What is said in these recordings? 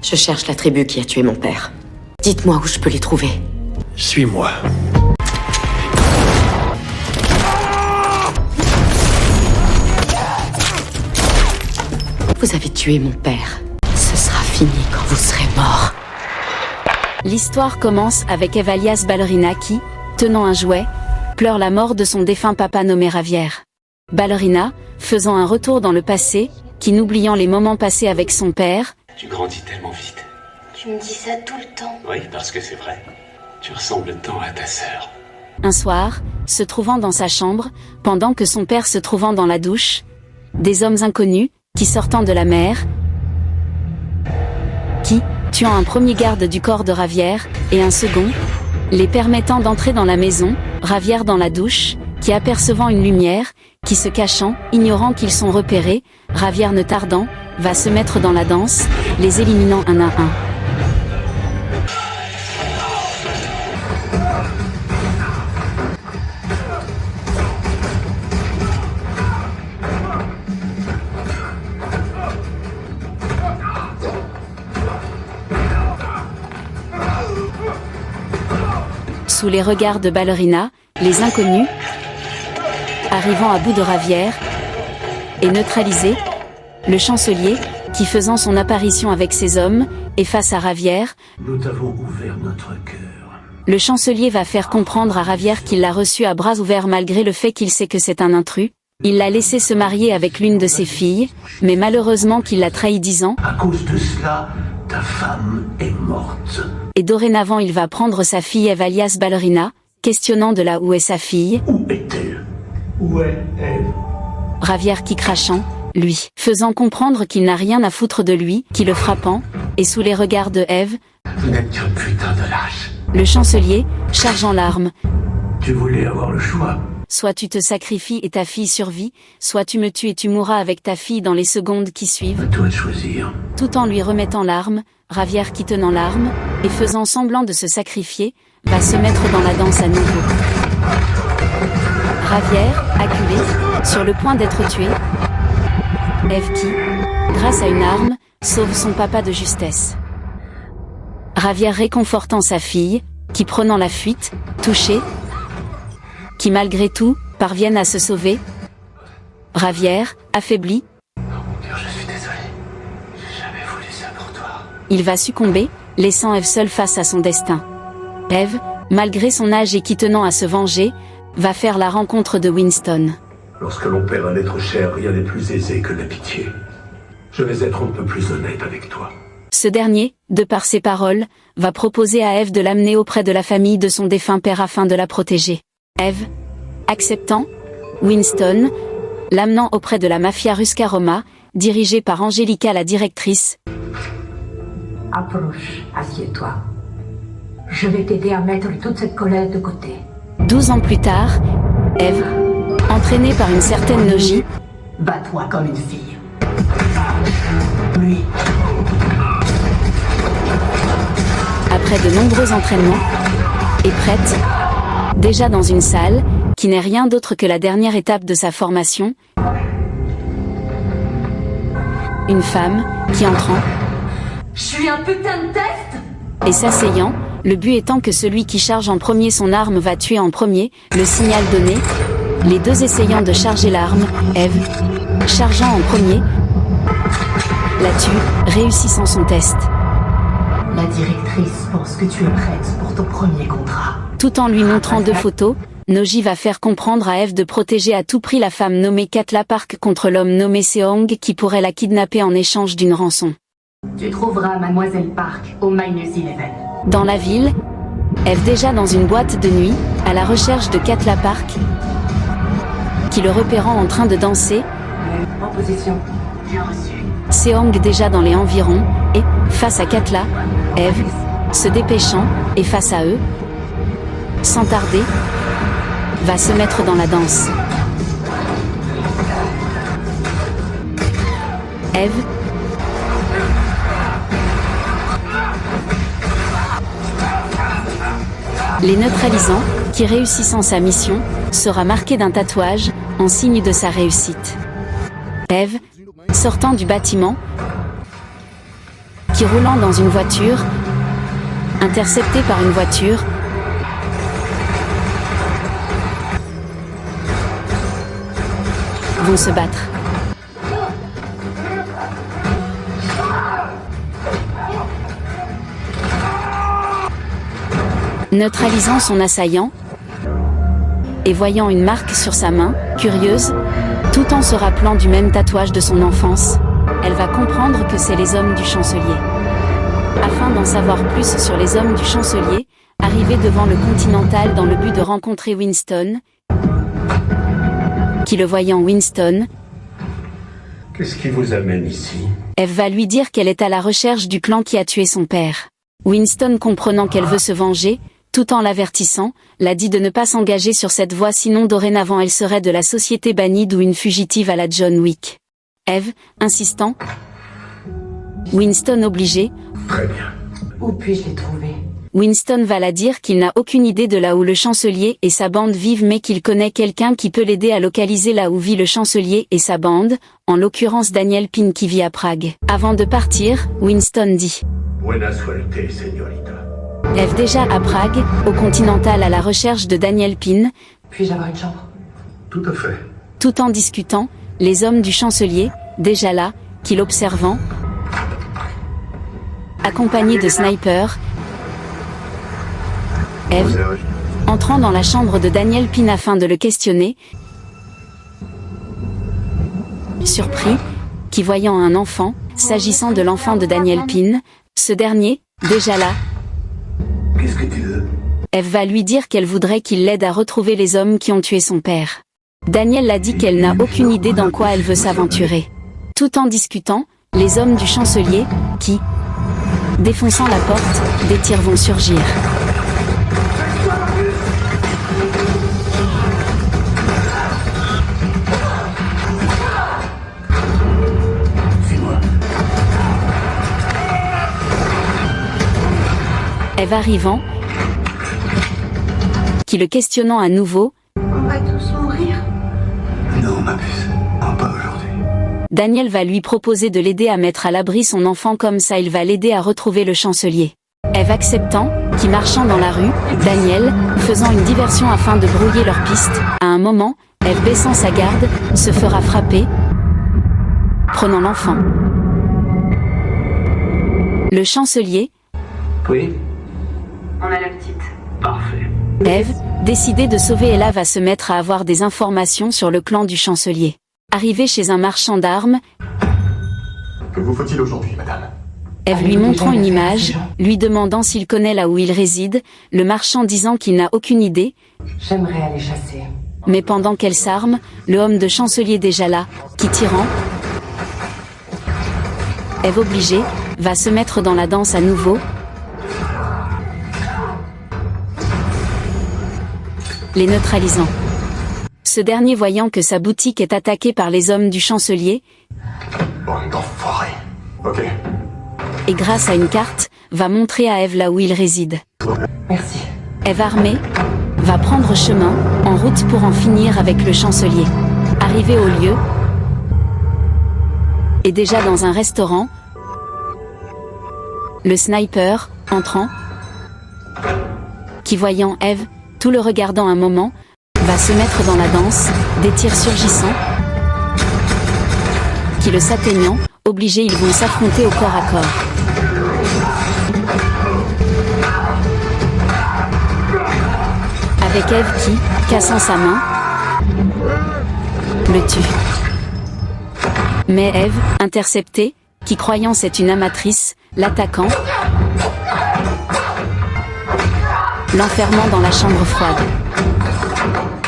Je cherche la tribu qui a tué mon père. Dites-moi où je peux les trouver. Suis-moi. Vous avez tué mon père. Ce sera fini quand vous serez mort. L'histoire commence avec Eve alias Ballerina qui, tenant un jouet, pleure la mort de son défunt papa nommé Javier. Ballerina, faisant un retour dans le passé, qui n'oubliant les moments passés avec son père. Tu grandis tellement vite. Tu me dis ça tout le temps. Oui, parce que c'est vrai. Tu ressembles tant à ta sœur. Un soir, se trouvant dans sa chambre, pendant que son père se trouvant dans la douche, des hommes inconnus, qui sortant de la mer, qui, tuant un premier garde du corps de Javier, et un second, les permettant d'entrer dans la maison, Javier dans la douche, qui apercevant une lumière, qui se cachant, ignorant qu'ils sont repérés, Javier ne tardant, va se mettre dans la danse, les éliminant un à un. Sous les regards de Ballerina, les inconnus, arrivant à bout de Javier, et neutralisé, le chancelier, qui faisant son apparition avec ses hommes, et face à Javier, Nous t'avons ouvert notre cœur. le chancelier va faire comprendre à Javier qu'il l'a reçu à bras ouverts malgré le fait qu'il sait que c'est un intrus. Il l'a laissé se marier avec l'une de ses filles, mais malheureusement qu'il l'a trahi 10 ans, À cause de cela, ta femme est morte. et dorénavant il va prendre sa fille Eve alias Ballerina, questionnant de là où est sa fille, Où est-elle? Où est Ève? Javier qui crachant, lui, faisant comprendre qu'il n'a rien à foutre de lui, qui le frappant, et sous les regards de Eve, Vous n'êtes qu'un putain de lâche. le chancelier, chargeant l'arme, Tu voulais avoir le choix. soit tu te sacrifies et ta fille survit, soit tu me tues et tu mourras avec ta fille dans les secondes qui À suivent, toi de choisir. tout en lui remettant l'arme, Javier qui tenant l'arme, et faisant semblant de se sacrifier, va se mettre dans la danse à nouveau. Javier, acculé, sur le point d'être tué, Eve qui, grâce à une arme, sauve son papa de justesse. Javier réconfortant sa fille, qui prenant la fuite, touchée, qui malgré tout, parviennent à se sauver. Javier, affaibli, Oh mon cœur, je suis désolé. J'ai jamais voulu ça pour toi. il va succomber, laissant Eve seule face à son destin. Eve, malgré son âge et qui tenant à se venger, va faire la rencontre de Winston. Lorsque l'on perd un être cher, rien n'est plus aisé que la pitié. Je vais être un peu plus honnête avec toi. Ce dernier, de par ses paroles, va proposer à Eve de l'amener auprès de la famille de son défunt père afin de la protéger. Eve, acceptant, Winston, l'amenant auprès de la mafia Rusca Roma, dirigée par Angelica la directrice. Approche, assieds-toi. Je vais t'aider à mettre toute cette colère de côté. 12 ans plus tard, Eve, entraînée par une certaine Noji, Bats-toi comme une fille. Lui, après de nombreux entraînements, est prête, déjà dans une salle, qui n'est rien d'autre que la dernière étape de sa formation. Une femme, qui entrant, je suis un putain de test. et s'asseyant, le but étant que celui qui charge en premier son arme va tuer en premier, le signal donné, les deux essayant de charger l'arme, Eve, chargeant en premier, la tue, réussissant son test, La directrice pense que tu es prête pour ton premier contrat. tout en lui montrant 2 photos. Noji va faire comprendre à Eve de protéger à tout prix la femme nommée Katla Park contre l'homme nommé Seong qui pourrait la kidnapper en échange d'une rançon. Tu trouveras Mademoiselle Park au Minus 11. Dans la ville, Eve déjà dans une boîte de nuit, à la recherche de Katla Park, qui le repérant en train de danser, En position. Bien reçu. Seong déjà dans les environs, et, face à Katla, Eve, se dépêchant, et face à eux, sans tarder, va se mettre dans la danse. Eve, les neutralisant, qui réussissant sa mission, sera marqué d'un tatouage, en signe de sa réussite. Eve, sortant du bâtiment, qui roulant dans une voiture, interceptés par une voiture, vont se battre. Neutralisant son assaillant et voyant une marque sur sa main, curieuse, tout en se rappelant du même tatouage de son enfance, elle va comprendre que c'est les hommes du chancelier. Afin d'en savoir plus sur les hommes du chancelier, arrivée devant le Continental dans le but de rencontrer Winston, qui le voyant Winston, Qu'est-ce qui vous amène ici? Eve va lui dire qu'elle est à la recherche du clan qui a tué son père. Winston, comprenant qu'elle veut se venger, tout en l'avertissant, l'a dit de ne pas s'engager sur cette voie, sinon dorénavant elle serait de la société bannie ou une fugitive à la John Wick. Eve, insistant. Winston obligé. Très bien. Où puis-je les trouver? Winston va la dire qu'il n'a aucune idée de là où le chancelier et sa bande vivent, mais qu'il connaît quelqu'un qui peut l'aider à localiser là où vit le chancelier et sa bande, en l'occurrence Daniel Pin qui vit à Prague. Avant de partir, Winston dit Buena suerte, señorita. Eve déjà à Prague, au Continental à la recherche de Daniel Pin, Puis-je avoir une chambre? Tout à fait. tout en discutant, les hommes du chancelier, déjà là, qui l'observant, accompagnés de snipers, Eve, entrant dans la chambre de Daniel Pin afin de le questionner, surpris, qui voyant un enfant, s'agissant de l'enfant de Daniel Pin, ce dernier, déjà là, Qu'est-ce que tu veux? Eve va lui dire qu'elle voudrait qu'il l'aide à retrouver les hommes qui ont tué son père. Daniel l'a dit qu'elle n'a aucune idée dans quoi elle veut s'aventurer. Tout en discutant, les hommes du chancelier, qui, défonçant la porte, des tirs vont surgir. Suis-moi. Eve arrivant, qui le questionnant à nouveau, On va tous mourir. Non, ma puce. Non, pas aujourd'hui. Daniel va lui proposer de l'aider à mettre à l'abri son enfant, comme ça il va l'aider à retrouver le chancelier. Eve acceptant, qui marchant dans la rue, Daniel, faisant une diversion afin de brouiller leur piste, à un moment, Eve baissant sa garde, se fera frapper, prenant l'enfant. Le chancelier, Oui? On a la petite. Parfait. Eve, décidée de sauver Ella, va se mettre à avoir des informations sur le clan du chancelier. Arrivée chez un marchand d'armes, Que vous faut-il aujourd'hui, madame? Eve lui montrant une image, lui demandant s'il connaît là où il réside, le marchand disant qu'il n'a aucune idée, J'aimerais aller chasser. mais pendant qu'elle s'arme, le homme de chancelier déjà là, qui tirant, Eve obligée, va se mettre dans la danse à nouveau, les neutralisant. Ce dernier voyant que sa boutique est attaquée par les hommes du chancelier, Bande d'enfoirés. Ok. et grâce à une carte, va montrer à Eve là où il réside. Merci. Eve armée, va prendre chemin, en route pour en finir avec le chancelier. Arrivée au lieu, et déjà dans un restaurant, le sniper, entrant, qui voyant Eve, tout le regardant un moment, va se mettre dans la danse, des tirs surgissants, qui le s'atteignant, obligés ils vont s'affronter au corps à corps. Avec Eve qui, cassant sa main, le tue. Mais Eve, interceptée, qui croyant c'est une amatrice, l'attaquant, l'enfermant dans la chambre froide.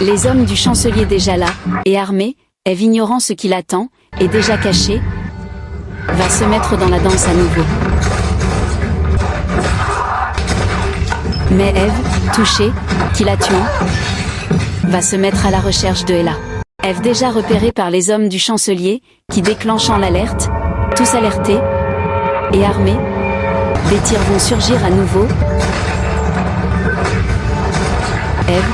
Les hommes du chancelier déjà là, et armés, Eve ignorant ce qui l'attend, et déjà caché, va se mettre dans la danse à nouveau. Mais Eve, touchée, qui la tuant, va se mettre à la recherche de Ella. Eve déjà repérée par les hommes du chancelier, qui déclenchant l'alerte, tous alertés, et armés, des tirs vont surgir à nouveau. Eve,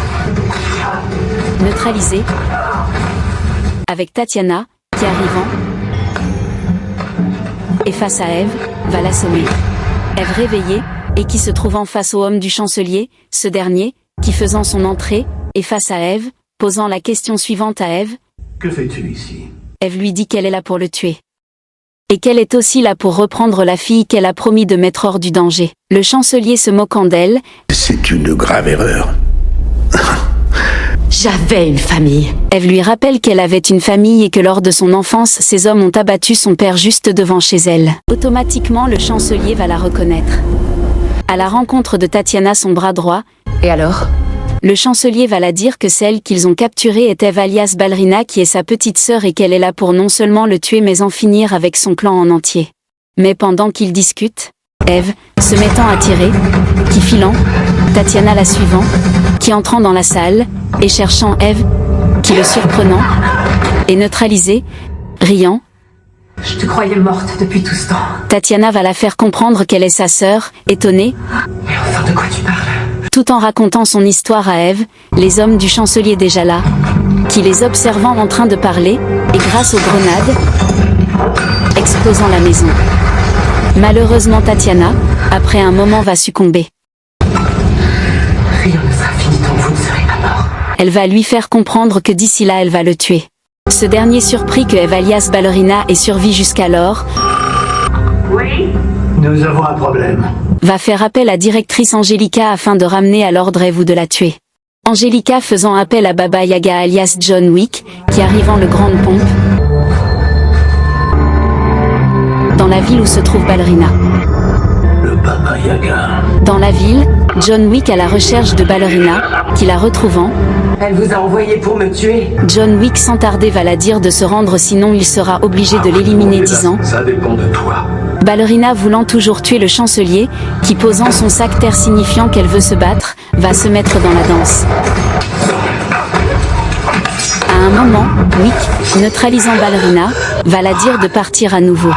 neutralisée, avec Tatiana, qui arrivant, et face à Eve, va l'assommer. Eve réveillée, et qui se trouvant face au homme du chancelier, ce dernier, qui faisant son entrée, est face à Eve, posant la question suivante à Eve. Que fais-tu ici? Eve lui dit qu'elle est là pour le tuer. Et qu'elle est aussi là pour reprendre la fille qu'elle a promis de mettre hors du danger. Le chancelier se moquant d'elle. C'est une grave erreur. J'avais une famille. Eve lui rappelle qu'elle avait une famille et que lors de son enfance, ces hommes ont abattu son père juste devant chez elle. Automatiquement, le chancelier va la reconnaître. À la rencontre de Tatiana, son bras droit. Et alors? Le chancelier va la dire que celle qu'ils ont capturée est Eve alias Ballerina qui est sa petite sœur et qu'elle est là pour non seulement le tuer mais en finir avec son clan en entier. Mais pendant qu'ils discutent, Eve, se mettant à tirer, qui filant, Tatiana la suivant, qui entrant dans la salle, et cherchant Eve, qui le surprenant, et neutralisée, riant. Je te croyais morte depuis tout ce temps. Tatiana va la faire comprendre qu'elle est sa sœur, étonnée. Mais enfin, de quoi tu parles? Tout en racontant son histoire à Eve, les hommes du chancelier déjà là, qui les observant en train de parler, et grâce aux grenades, explosant la maison. Malheureusement Tatiana, après un moment va succomber. Rien ne sera fini tant que vous ne serez pas mort. Elle va lui faire comprendre que d'ici là elle va le tuer. Ce dernier surpris que Eve alias Ballerina ait survécu jusqu'alors. Oui? Nous avons un problème. Va faire appel à directrice Angelica afin de ramener à l'ordre Eve ou de la tuer. Angelica faisant appel à Baba Yaga alias John Wick, qui arrivant le grande pompe dans la ville où se trouve Ballerina. Le Baba Yaga. Dans la ville, John Wick à la recherche de Ballerina, qui la retrouvant. Elle vous a envoyé pour me tuer? John Wick sans tarder va la dire de se rendre sinon il sera obligé de l'éliminer disant. Ça dépend de toi. Ballerina voulant toujours tuer le chancelier, qui posant son sac terre signifiant qu'elle veut se battre, va se mettre dans la danse. À un moment, Wick, neutralisant Ballerina, va la dire de partir à nouveau.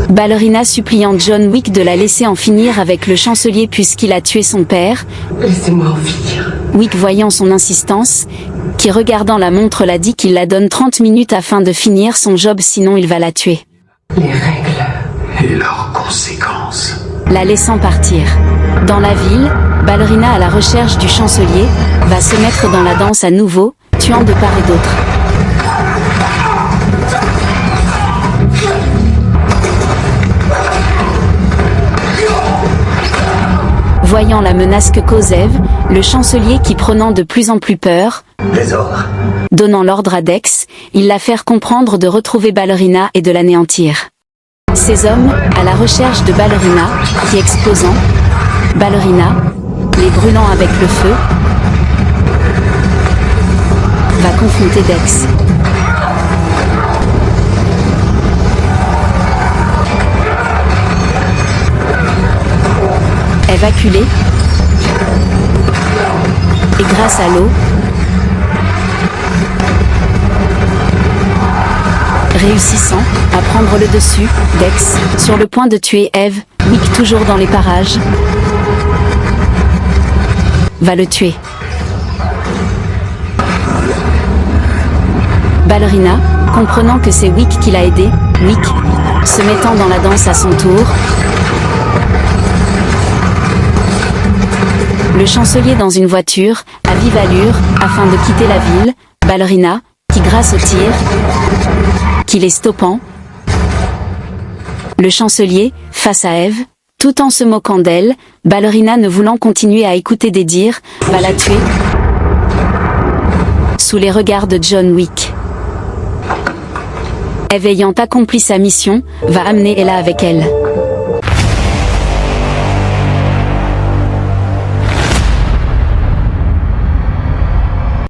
Ballerina suppliant John Wick de la laisser en finir avec le chancelier puisqu'il a tué son père. Laissez-moi en finir. Wick voyant son insistance, qui regardant la montre l'a dit qu'il la donne 30 minutes afin de finir son job sinon il va la tuer. Les règles. Et leurs conséquences. La laissant partir. Dans la ville, Ballerina à la recherche du chancelier, va se mettre dans la danse à nouveau, tuant de part et d'autre. Voyant la menace que cause Eve, le chancelier qui prenant de plus en plus peur, Les ordres. donnant l'ordre à Dex, il la fait comprendre de retrouver Ballerina et de l'anéantir. Ces hommes, à la recherche de Ballerina, qui explosant, Ballerina, les brûlant avec le feu, va confronter Dex. Évacuée, et grâce à l'eau, réussissant à prendre le dessus, Dex, sur le point de tuer Eve, Wick toujours dans les parages, va le tuer. Ballerina, comprenant que c'est Wick qui l'a aidé, Wick, se mettant dans la danse à son tour, le chancelier dans une voiture, à vive allure, afin de quitter la ville, Ballerina, qui grâce au tir, qui les stoppant, le chancelier, face à Eve, tout en se moquant d'elle, Ballerina ne voulant continuer à écouter des dires, va la tuer, sous les regards de John Wick. Eve ayant accompli sa mission, va amener Ella avec elle.